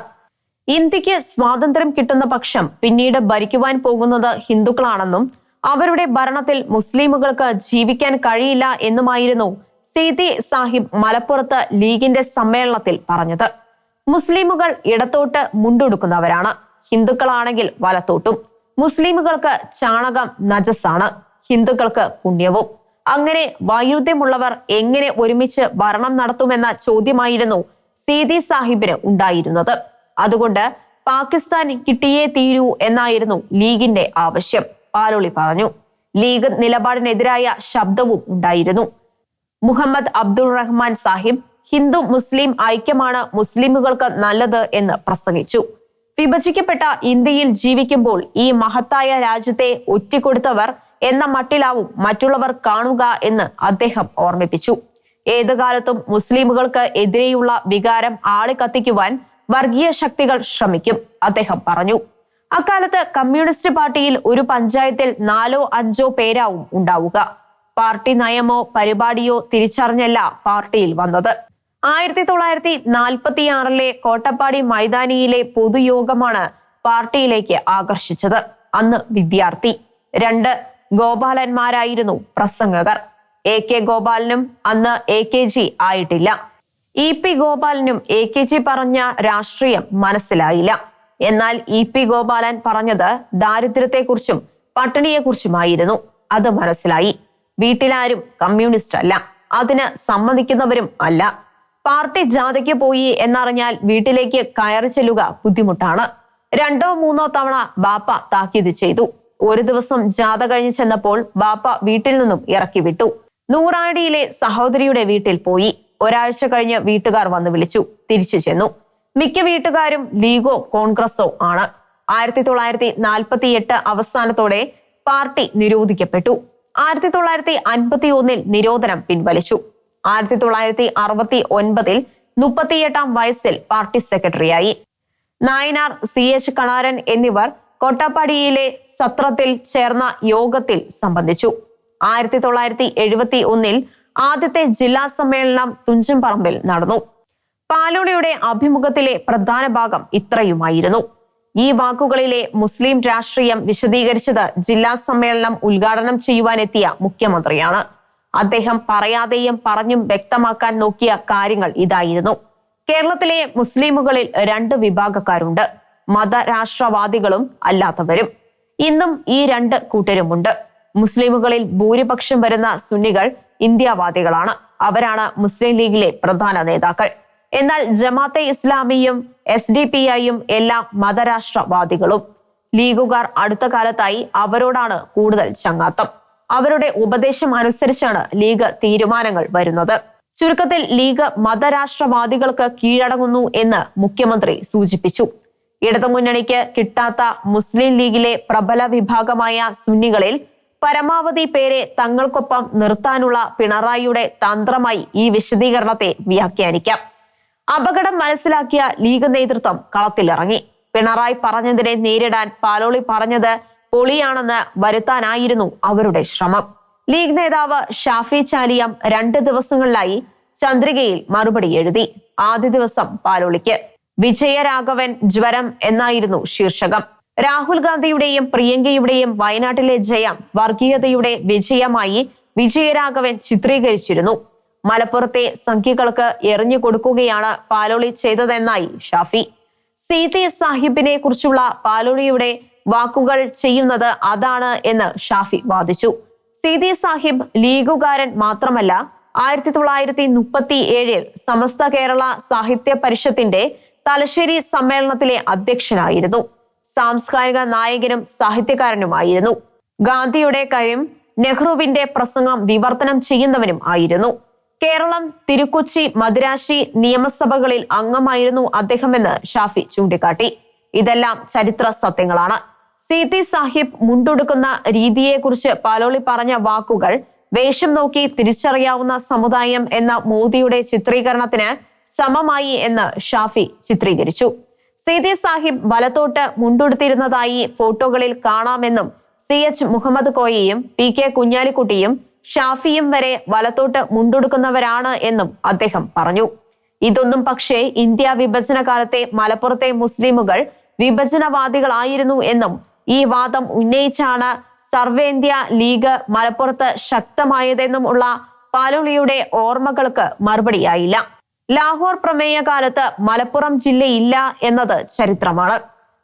ഇന്ത്യക്ക് സ്വാതന്ത്ര്യം കിട്ടുന്ന പക്ഷം പിന്നീട് ഭരിക്കുവാൻ പോകുന്നത് ഹിന്ദുക്കളാണെന്നും അവരുടെ ഭരണത്തിൽ മുസ്ലിമുകൾക്ക് ജീവിക്കാൻ കഴിയില്ല എന്നുമായിരുന്നു സീതി സാഹിബ് മലപ്പുറത്ത് ലീഗിന്റെ സമ്മേളനത്തിൽ പറഞ്ഞത്. മുസ്ലിമുകൾ ഇടത്തോട്ട് മുണ്ടുടുക്കുന്നവരാണ്, ഹിന്ദുക്കളാണെങ്കിൽ വലത്തോട്ടും. മുസ്ലിമുകൾക്ക് ചാണകം നജസാണ്, ഹിന്ദുക്കൾക്ക് പുണ്യവും. അങ്ങനെ വൈരുദ്ധ്യമുള്ളവർ എങ്ങനെ ഒരുമിച്ച് ഭരണം നടത്തുമെന്ന ചോദ്യമായിരുന്നു സീതി സാഹിബിന് ഉണ്ടായിരുന്നത്. അതുകൊണ്ട് പാകിസ്ഥാൻ കിട്ടിയേ തീരൂ എന്നായിരുന്നു ലീഗിന്റെ ആവശ്യം. പാലോളി പറഞ്ഞു. ലീഗ് നിലപാടിനെതിരായ ശബ്ദവും ഉണ്ടായിരുന്നു. മുഹമ്മദ് അബ്ദുൾ റഹ്മാൻ സാഹിബ് ഹിന്ദു മുസ്ലിം ഐക്യമാണ് മുസ്ലിമുകൾക്ക് നല്ലത് എന്ന് പ്രസംഗിച്ചു. വിഭജിക്കപ്പെട്ട ഇന്ത്യയിൽ ജീവിക്കുമ്പോൾ ഈ മഹത്തായ രാജ്യത്തെ ഒറ്റിക്കൊടുത്തവർ എന്ന മട്ടിലാവും മറ്റുള്ളവർ കാണുക എന്ന് അദ്ദേഹം ഓർമ്മിപ്പിച്ചു. ഏതുകാലത്തും മുസ്ലിമുകൾക്ക് എതിരെയുള്ള വികാരം ആളിക്കത്തിക്കുവാൻ വർഗീയ ശക്തികൾ ശ്രമിക്കും, അദ്ദേഹം പറഞ്ഞു. അക്കാലത്ത് കമ്മ്യൂണിസ്റ്റ് പാർട്ടിയിൽ ഒരു പഞ്ചായത്തിൽ 4-5 പേരാവും ഉണ്ടാവുക. പാർട്ടി നയമോ പരിപാടിയോ തിരിച്ചറിഞ്ഞല്ല പാർട്ടിയിൽ വന്നത്. 1946 കോട്ടപ്പാടി മൈതാനിയിലെ പൊതുയോഗമാണ് പാർട്ടിയിലേക്ക് ആകർഷിച്ചത്. അന്ന് വിദ്യാർത്ഥി. 2 ഗോപാലന്മാരായിരുന്നു പ്രസംഗകർ. AK ഗോപാലനും അന്ന് AKG ആയിട്ടില്ല. EP ഗോപാലനും AKG പറഞ്ഞ രാഷ്ട്രീയം മനസ്സിലായില്ല. എന്നാൽ EP ഗോപാലൻ പറഞ്ഞത് ദാരിദ്ര്യത്തെക്കുറിച്ചും പട്ടിണിയെക്കുറിച്ചുമായിരുന്നു. അത് മനസ്സിലായി. വീട്ടിലാരും കമ്മ്യൂണിസ്റ്റ് അല്ല, അതിന് സമ്മതിക്കുന്നവരും അല്ല. പാർട്ടി ജാഥയ്ക്ക് പോയി എന്നറിഞ്ഞാൽ വീട്ടിലേക്ക് കയറി ചെല്ലുക ബുദ്ധിമുട്ടാണ്. 2-3 തവണ ബാപ്പ താക്കീത് ചെയ്തു. ഒരു ദിവസം ജാഥ കഴിഞ്ഞ് ചെന്നപ്പോൾ ബാപ്പ വീട്ടിൽ നിന്നും ഇറക്കി വിട്ടു. നൂറാടിയിലെ സഹോദരിയുടെ വീട്ടിൽ പോയി. ഒരാഴ്ച കഴിഞ്ഞ് വീട്ടുകാർ വന്ന് വിളിച്ചു. തിരിച്ചു ചെന്നു. മിക്ക വീട്ടുകാരും ലീഗോ കോൺഗ്രസോ ആണ്. 1948 അവസാനത്തോടെ പാർട്ടി നിരോധിക്കപ്പെട്ടു. 1951 നിരോധനം പിൻവലിച്ചു. 1969 38-ാം വയസ്സിൽ പാർട്ടി സെക്രട്ടറിയായി. നായനാർ, CH കണാരൻ എന്നിവർ കോട്ടാപ്പാടിയിലെ സത്രത്തിൽ ചേർന്ന യോഗത്തിൽ സംബന്ധിച്ചു. 1971 ആദ്യത്തെ ജില്ലാ സമ്മേളനം തുഞ്ചൻപറമ്പിൽ നടന്നു. പാലോളിയുടെ അഭിമുഖത്തിലെ പ്രധാന ഭാഗം ഇത്രയുമായിരുന്നു. ഈ വാക്കുകളിലെ മുസ്ലിം രാഷ്ട്രീയം വിശദീകരിച്ചത് ജില്ലാ സമ്മേളനം ഉദ്ഘാടനം ചെയ്യുവാനെത്തിയ മുഖ്യമന്ത്രിയാണ്. അദ്ദേഹം പറയാതെയും പറഞ്ഞും വ്യക്തമാക്കാൻ നോക്കിയ കാര്യങ്ങൾ ഇതായിരുന്നു. കേരളത്തിലെ മുസ്ലിമുകളിൽ 2 വിഭാഗക്കാരുണ്ട്, മതരാഷ്ട്രവാദികളും അല്ലാത്തവരും. ഇന്നും ഈ 2 കൂട്ടരുമുണ്ട്. മുസ്ലിമുകളിൽ ഭൂരിപക്ഷം വരുന്ന സുന്നികൾ ഇന്ത്യവാദികളാണ്. അവരാണ് മുസ്ലിം ലീഗിലെ പ്രധാന നേതാക്കൾ. എന്നാൽ ജമാഅത്തെ ഇസ്ലാമിയും SDPIയും എല്ലാം മതരാഷ്ട്രവാദികളും. ലീഗുകാർ അടുത്ത കാലത്തായി അവരോടാണ് കൂടുതൽ ചങ്ങാത്തം. അവരുടെ ഉപദേശം അനുസരിച്ചാണ് ലീഗ് തീരുമാനങ്ങൾ വരുന്നത്. ചുരുക്കത്തിൽ ലീഗ് മതരാഷ്ട്രവാദികൾക്ക് കീഴടങ്ങുന്നു എന്ന് മുഖ്യമന്ത്രി സൂചിപ്പിച്ചു. ഇടതുമുന്നണിക്ക് കിട്ടാത്ത മുസ്ലിം ലീഗിലെ പ്രബല വിഭാഗമായ സുന്നികളിൽ പരമാവധി പേരെ തങ്ങൾക്കൊപ്പം നിർത്താനുള്ള പിണറായിയുടെ തന്ത്രമായി ഈ വിശദീകരണത്തെ വ്യാഖ്യാനിക്കാം. അപകടം മനസ്സിലാക്കിയ ലീഗ് നേതൃത്വം കളത്തിലിറങ്ങി. പിണറായി പറഞ്ഞതിനെ നേരിടാൻ പാലോളി പറഞ്ഞത് പൊളിയാണെന്ന് വരുത്താനായിരുന്നു അവരുടെ ശ്രമം. ലീഗ് നേതാവ് ഷാഫി ചാലിയം 2 ദിവസങ്ങളിലായി ചന്ദ്രികയിൽ മറുപടി എഴുതി. ആദ്യ ദിവസം പാലോളിക്ക് വിജയരാഘവൻ ജ്വരം എന്നായിരുന്നു ശീർഷകം. രാഹുൽ ഗാന്ധിയുടെയും പ്രിയങ്കയുടെയും വയനാട്ടിലെ ജയം വർഗീയതയുടെ വിജയമായി വിജയരാഘവൻ ചിത്രീകരിച്ചിരുന്നു. മലപ്പുറത്തെ സംഖ്യകൾക്ക് എറിഞ്ഞു കൊടുക്കുകയാണ് പാലോളി ചെയ്തതെന്നായി ഷാഫി. സീതി സാഹിബിനെ കുറിച്ചുള്ള പാലോളിയുടെ വാക്കുകൾ ചെയ്യുന്നത് അതാണ് എന്ന് ഷാഫി വാദിച്ചു. സീതി സാഹിബ് ലീഗുകാരൻ മാത്രമല്ല, 1937 സമസ്ത കേരള സാഹിത്യ പരിഷത്തിന്റെ തലശ്ശേരി സമ്മേളനത്തിലെ അധ്യക്ഷനായിരുന്നു. സാംസ്കാരിക നായകനും സാഹിത്യകാരനുമായിരുന്നു. ഗാന്ധിയുടെ കാര്യം നെഹ്റുവിന്റെ പ്രസംഗം വിവർത്തനം ചെയ്യുന്നവനും ആയിരുന്നു. കേരളം, തിരുക്കൊച്ചി, മദിരാശി നിയമസഭകളിൽ അംഗമായിരുന്നു അദ്ദേഹമെന്ന് ഷാഫി ചൂണ്ടിക്കാട്ടി. ഇതെല്ലാം ചരിത്ര സത്യങ്ങളാണ്. സീതി സാഹിബ് മുണ്ടുടുക്കുന്ന രീതിയെക്കുറിച്ച് പാലോളി പറഞ്ഞ വാക്കുകൾ വേഷം നോക്കി തിരിച്ചറിയാവുന്ന സമുദായം എന്ന മോദിയുടെ ചിത്രീകരണത്തിന് സമമായി എന്ന് ഷാഫി ചിത്രീകരിച്ചു. സീതി സാഹിബ് വലത്തോട്ട് മുണ്ടുടുത്തിരുന്നതായി ഫോട്ടോകളിൽ കാണാമെന്നും CH മുഹമ്മദ് കോയയും PK കുഞ്ഞാലിക്കുട്ടിയും ഷാഫിയും വരെ വലത്തോട്ട് മുണ്ടുടുക്കുന്നവരാണ് എന്നും അദ്ദേഹം പറഞ്ഞു. ഇതൊന്നും പക്ഷേ ഇന്ത്യ വിഭജന കാലത്തെ മലപ്പുറത്തെ മുസ്ലിമുകൾ വിഭജനവാദികളായിരുന്നു എന്നും ഈ വാദം ഉന്നയിച്ചാണ് സർവേന്ത്യ ലീഗ് മലപ്പുറത്ത് ശക്തമായതെന്നും ഉള്ള പാലോളിയുടെ ഓർമ്മകൾക്ക് മറുപടിയായില്ല. ലാഹോർ പ്രമേയ കാലത്ത് മലപ്പുറം ജില്ലയില്ല എന്നത് ചരിത്രമാണ്.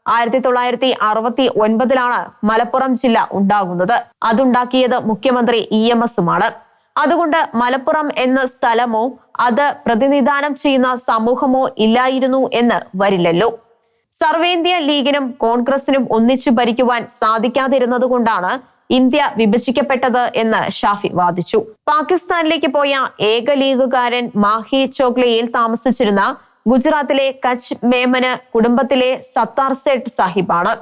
1969 മലപ്പുറം ജില്ല ഉണ്ടാകുന്നത്. അതുണ്ടാക്കിയത് മുഖ്യമന്ത്രി EMSുമാണ്. അതുകൊണ്ട് മലപ്പുറം എന്ന സ്ഥലമോ അത് പ്രതിനിധാനം ചെയ്യുന്ന സമൂഹമോ ഇല്ലായിരുന്നു എന്ന് വരില്ലല്ലോ. സർവേന്ത്യ ലീഗിനും കോൺഗ്രസിനും ഒന്നിച്ചു ഭരിക്കുവാൻ സാധിക്കാതിരുന്നതുകൊണ്ടാണ് ഇന്ത്യ വിഭജിക്കപ്പെട്ടത് എന്ന് ഷാഫി വാദിച്ചു. പാകിസ്ഥാനിലേക്ക് പോയ ഏക ലീഗുകാരൻ മാഹി ചോക്ലയിൽ താമസിച്ചിരുന്ന ഗുജറാത്തിലെ കച്ച് മേമന് കുടുംബത്തിലെ സത്താർ സേഠ് സാഹിബാണ്.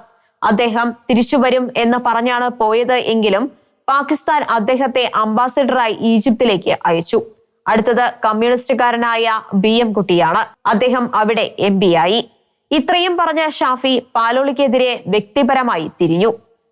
അദ്ദേഹം തിരിച്ചുവരും എന്ന് പറഞ്ഞാണ് പോയത് എങ്കിലും പാകിസ്ഥാൻ അദ്ദേഹത്തെ അംബാസിഡറായി ഈജിപ്തിലേക്ക് അയച്ചു. അടുത്തത് കമ്മ്യൂണിസ്റ്റുകാരനായ BM കുട്ടിയാണ്. അദ്ദേഹം അവിടെ MP ആയി. ഇത്രയും പറഞ്ഞ ഷാഫി പാലോളിക്കെതിരെ വ്യക്തിപരമായി തിരിഞ്ഞു.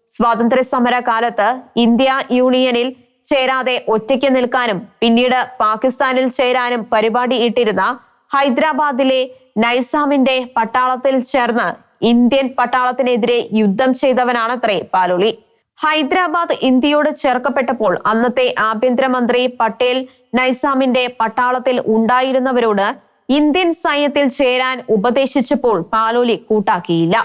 സ്വാതന്ത്ര്യ സമര കാലത്ത് ഇന്ത്യ യൂണിയനിൽ ചേരാതെ ഒറ്റയ്ക്ക് നിൽക്കാനും പിന്നീട് പാകിസ്ഥാനിൽ ചേരാനും പരിപാടി ഇട്ടിരുന്ന ഹൈദരാബാദിലെ നൈസാമിന്റെ പട്ടാളത്തിൽ ചേർന്ന് ഇന്ത്യൻ പട്ടാളത്തിനെതിരെ യുദ്ധം ചെയ്തവനാണത്രേ പാലോളി. ഹൈദരാബാദ് ഇന്ത്യയോട് ചേർക്കപ്പെട്ടപ്പോൾ അന്നത്തെ ആഭ്യന്തരമന്ത്രി പട്ടേൽ നൈസാമിന്റെ പട്ടാളത്തിൽ ഉണ്ടായിരുന്നവരോട് ഇന്ത്യൻ സൈന്യത്തിൽ ചേരാൻ ഉപദേശിച്ചപ്പോൾ പാലോളി കൂട്ടാക്കിയില്ല.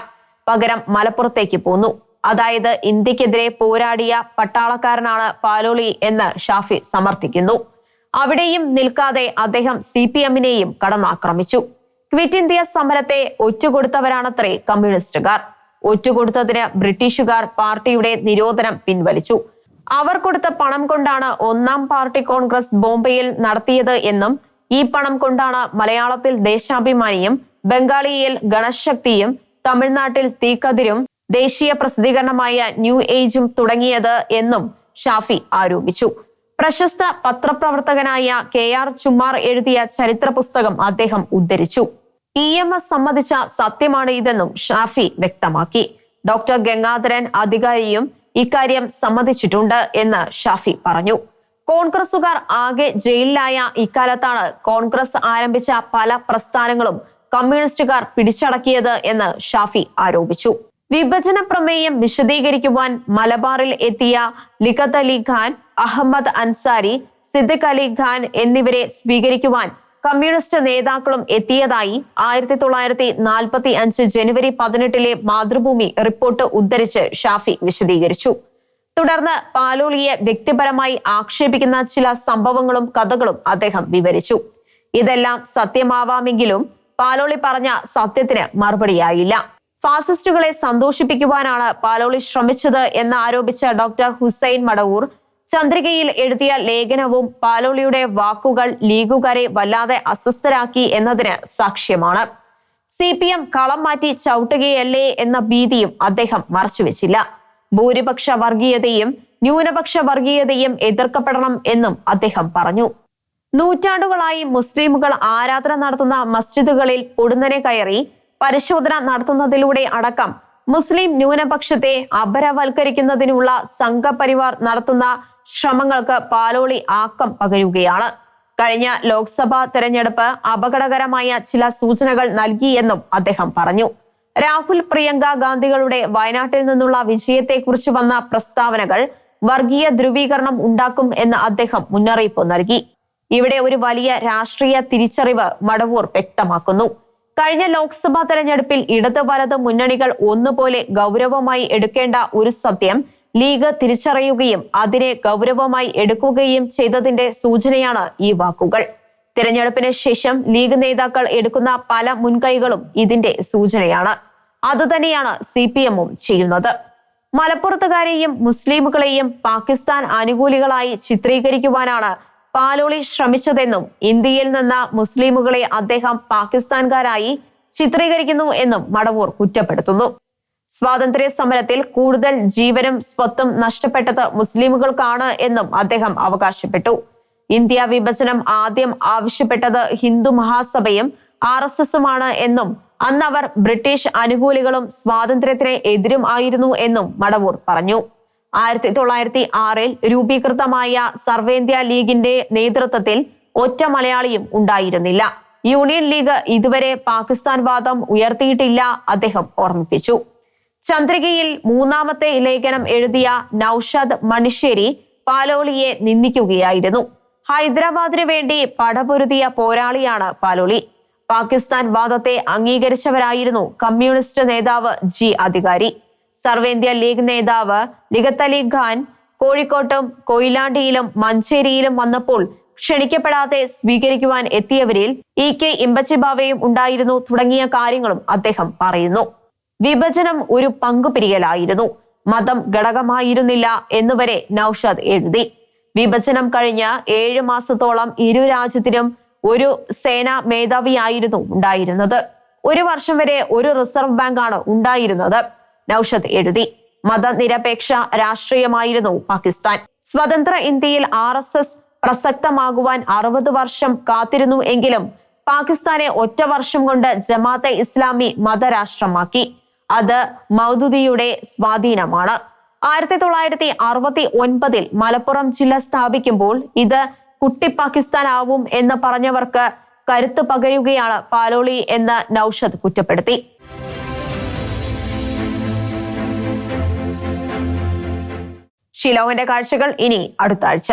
പകരം മലപ്പുറത്തേക്ക് പോന്നു. അതായത് ഇന്ത്യക്കെതിരെ പോരാടിയ പട്ടാളക്കാരനാണ് പാലോളി എന്ന് ഷാഫി സമർത്ഥിക്കുന്നു. അവിടെയും നിൽക്കാതെ അദ്ദേഹം CPMനെയും കടന്നാക്രമിച്ചു. ക്വിറ്റ് ഇന്ത്യ സമരത്തെ ഒറ്റുകൊടുത്തവരാണത്രേ കമ്മ്യൂണിസ്റ്റുകാർ. ഒറ്റുകൊടുത്തതിന് ബ്രിട്ടീഷുകാർ പാർട്ടിയുടെ നിരോധനം പിൻവലിച്ചു. അവർ കൊടുത്ത പണം കൊണ്ടാണ് 1ാം പാർട്ടി കോൺഗ്രസ് ബോംബെയിൽ നടത്തിയത് എന്നും ഈ പണം കൊണ്ടാണ് മലയാളത്തിൽ ദേശാഭിമാനിയും ബംഗാളിയിൽ ഗണശക്തിയും തമിഴ്നാട്ടിൽ തീക്കതിരും ദേശീയ പ്രസിദ്ധീകരണമായ ന്യൂ ഏജും തുടങ്ങിയത് എന്നും ഷാഫി ആരോപിച്ചു. പ്രശസ്ത പത്രപ്രവർത്തകനായ KR ചുമ്മാർ എഴുതിയ ചരിത്ര പുസ്തകം അദ്ദേഹം ഉദ്ധരിച്ചു. EMS സമ്മതിച്ച സത്യമാണ് ഇതെന്നും ഷാഫി വ്യക്തമാക്കി. ഡോക്ടർ ഗംഗാധരൻ അധികാരിയും ഇക്കാര്യം സമ്മതിച്ചിട്ടുണ്ട് എന്ന് ഷാഫി പറഞ്ഞു. കോൺഗ്രസുകാർ ആകെ ജയിലിലായ ഇക്കാലത്താണ് കോൺഗ്രസ് ആരംഭിച്ച പല പ്രസ്ഥാനങ്ങളും കമ്മ്യൂണിസ്റ്റുകാർ പിടിച്ചടക്കിയത് എന്ന് ഷാഫി ആരോപിച്ചു. വിഭജന പ്രമേയം വിശദീകരിക്കുവാൻ മലബാറിൽ എത്തിയ ലിഖത്ത് അലി ഖാൻ, അഹമ്മദ് അൻസാരി, സിദ്ദിഖ് അലി ഖാൻ എന്നിവരെ സ്വീകരിക്കുവാൻ കമ്മ്യൂണിസ്റ്റ് നേതാക്കളും എത്തിയതായി 1945 ജനുവരി 18 മാതൃഭൂമി റിപ്പോർട്ട് ഉദ്ധരിച്ച് ഷാഫി വിശദീകരിച്ചു. തുടർന്ന് പാലോളിയെ വ്യക്തിപരമായി ആക്ഷേപിക്കുന്ന ചില സംഭവങ്ങളും കഥകളും അദ്ദേഹം വിവരിച്ചു. ഇതെല്ലാം സത്യമാവാമെങ്കിലും പാലോളി പറഞ്ഞ സത്യത്തിന് മറുപടിയായില്ല. ഫാസിസ്റ്റുകളെ സന്തോഷിപ്പിക്കുവാനാണ് പാലോളി ശ്രമിച്ചത് എന്ന് ആരോപിച്ച ഡോക്ടർ ഹുസൈൻ മടവൂർ ചന്ദ്രികയിൽ എഴുതിയ ലേഖനവും പാലോളിയുടെ വാക്കുകൾ ലീഗുകാരെ വല്ലാതെ അസ്വസ്ഥരാക്കി എന്നതിന് സാക്ഷ്യമാണ്. CPM കളം മാറ്റി ചവിട്ടുകയല്ലേ എന്ന ഭീതിയും അദ്ദേഹം മറച്ചുവെച്ചില്ല. ഭൂരിപക്ഷ വർഗീയതയും ന്യൂനപക്ഷ വർഗീയതയും എതിർക്കപ്പെടണം എന്നും അദ്ദേഹം പറഞ്ഞു. നൂറ്റാണ്ടുകളായി മുസ്ലിമുകൾ ആരാധന നടത്തുന്ന മസ്ജിദുകളിൽ പൊടുന്നനെ കയറി പരിശോധന നടത്തുന്നതിലൂടെ അടക്കം മുസ്ലിം ന്യൂനപക്ഷത്തെ അപരവൽക്കരിക്കുന്നതിനുള്ള സംഘപരിവാർ നടത്തുന്ന ശ്രമങ്ങൾക്ക് പാലോളി ആക്കം പകരുകയാണ്. കഴിഞ്ഞ ലോക്സഭാ തെരഞ്ഞെടുപ്പ് അപകടകരമായ ചില സൂചനകൾ നൽകിയെന്നും അദ്ദേഹം പറഞ്ഞു. രാഹുൽ പ്രിയങ്ക ഗാന്ധികളുടെ വയനാട്ടിൽ നിന്നുള്ള വിജയത്തെക്കുറിച്ച് വന്ന പ്രസ്താവനകൾ വർഗീയ ധ്രുവീകരണം ഉണ്ടാക്കും എന്ന് അദ്ദേഹം മുന്നറിയിപ്പ് നൽകി. ഇവിടെ ഒരു വലിയ രാഷ്ട്രീയ തിരിച്ചറിവ് മടവൂർ വ്യക്തമാക്കുന്നു. കഴിഞ്ഞ ലോക്സഭാ തെരഞ്ഞെടുപ്പിൽ ഇടത് വലത് മുന്നണികൾ ഒന്നുപോലെ ഗൗരവമായി എടുക്കേണ്ട ഒരു സത്യം ലീഗ് തിരിച്ചറിയുകയും അതിനെ ഗൗരവമായി എടുക്കുകയും ചെയ്തതിന്റെ സൂചനയാണ് ഈ വാക്കുകൾ. തിരഞ്ഞെടുപ്പിന് ശേഷം ലീഗ് നേതാക്കൾ എടുക്കുന്ന പല മുൻകൈകളും ഇതിന്റെ സൂചനയാണ്. അതുതന്നെയാണ് CPM-ഉം ചെയ്യുന്നത്. മലപ്പുറത്തുകാരെയും മുസ്ലിമുകളെയും പാകിസ്ഥാൻ അനുകൂലികളായി ചിത്രീകരിക്കുവാനാണ് പാലോളി ശ്രമിച്ചതെന്നും ഇന്ത്യയിൽ നിന്ന് മുസ്ലിമുകളെ അദ്ദേഹം പാകിസ്ഥാൻകാരായി ചിത്രീകരിക്കുന്നു എന്നും മടവൂർ കുറ്റപ്പെടുത്തുന്നു. സ്വാതന്ത്ര്യ സമരത്തിൽ കൂടുതൽ ജീവനും സ്വത്തും നഷ്ടപ്പെട്ടത് മുസ്ലിമുകൾക്കാണ് എന്നും അദ്ദേഹം അവകാശപ്പെട്ടു. ഇന്ത്യ വിഭജനം ആദ്യം ആവശ്യപ്പെട്ടത് ഹിന്ദു മഹാസഭയും RSS-ഉമാണ് എന്നും അന്നവർ ബ്രിട്ടീഷ് അനുകൂലികളും സ്വാതന്ത്ര്യത്തിന് എതിരും ആയിരുന്നു എന്നും മടവൂർ പറഞ്ഞു. 1906 രൂപീകൃതമായ സർവേന്ത്യ ലീഗിന്റെ നേതൃത്വത്തിൽ ഒറ്റ മലയാളിയും ഉണ്ടായിരുന്നില്ല. യൂണിയൻ ലീഗ് ഇതുവരെ പാകിസ്ഥാൻ വാദം ഉയർത്തിയിട്ടില്ല, അദ്ദേഹം ഓർമ്മിപ്പിച്ചു. ചന്ദ്രികയിൽ 3ാമത്തെ ലേഖനം എഴുതിയ നൌഷാദ് മണിശ്ശേരി പാലോളിയെ നിന്ദിക്കുകയായിരുന്നു. ഹൈദരാബാദിനു വേണ്ടി പടപൊരുതിയ പോരാളിയാണ് പാലോളി. പാകിസ്ഥാൻ വാദത്തെ അംഗീകരിച്ചവരായിരുന്നു കമ്മ്യൂണിസ്റ്റ് നേതാവ് G. അധികാരി. സർവേന്ത്യ ലീഗ് നേതാവ് ലിഖത്ത് അലി ഖാൻ കോഴിക്കോട്ടും കൊയിലാണ്ടിയിലും മഞ്ചേരിയിലും വന്നപ്പോൾ ക്ഷണിക്കപ്പെടാതെ സ്വീകരിക്കുവാൻ എത്തിയവരിൽ EK ഇമ്പച്ചിബാവയും ഉണ്ടായിരുന്നു തുടങ്ങിയ കാര്യങ്ങളും അദ്ദേഹം പറയുന്നു. വിഭജനം ഒരു പങ്കുപിരിയലായിരുന്നു, മതം ഘടകമായിരുന്നില്ല എന്നുവരെ നൌഷാദ് എഴുതി. വിഭജനം കഴിഞ്ഞ 7 മാസത്തോളം ഇരു രാജ്യത്തിനും ഒരു സേനാ മേധാവിയായിരുന്നു ഉണ്ടായിരുന്നത്. 1 വർഷം വരെ ഒരു റിസർവ് ബാങ്കാണ് ഉണ്ടായിരുന്നത്, നൌഷാദ് എഴുതി. മതനിരപേക്ഷ രാഷ്ട്രീയമായിരുന്നു പാകിസ്ഥാൻ. സ്വതന്ത്ര ഇന്ത്യയിൽ RSS പ്രസക്തമാകുവാൻ 60 വർഷം കാത്തിരുന്നു എങ്കിലും പാകിസ്ഥാനെ ഒറ്റ വർഷം കൊണ്ട് ജമാഅത്തെ ഇസ്ലാമി മതരാഷ്ട്രമാക്കി. അത് മൗദൂദിയുടെ സ്വാധീനമാണ്. 1969 മലപ്പുറം ജില്ല സ്ഥാപിക്കുമ്പോൾ ഇത് കുട്ടി പാകിസ്ഥാൻ ആവും എന്ന് പറഞ്ഞവർക്ക് കരുത്ത് പകരുകയാണ് പാലോളി എന്ന് നൌഷാദ് കുറ്റപ്പെടുത്തി. ഷിലോങ്ങിന്റെ കാഴ്ചകൾ ഇനി അടുത്ത ആഴ്ച.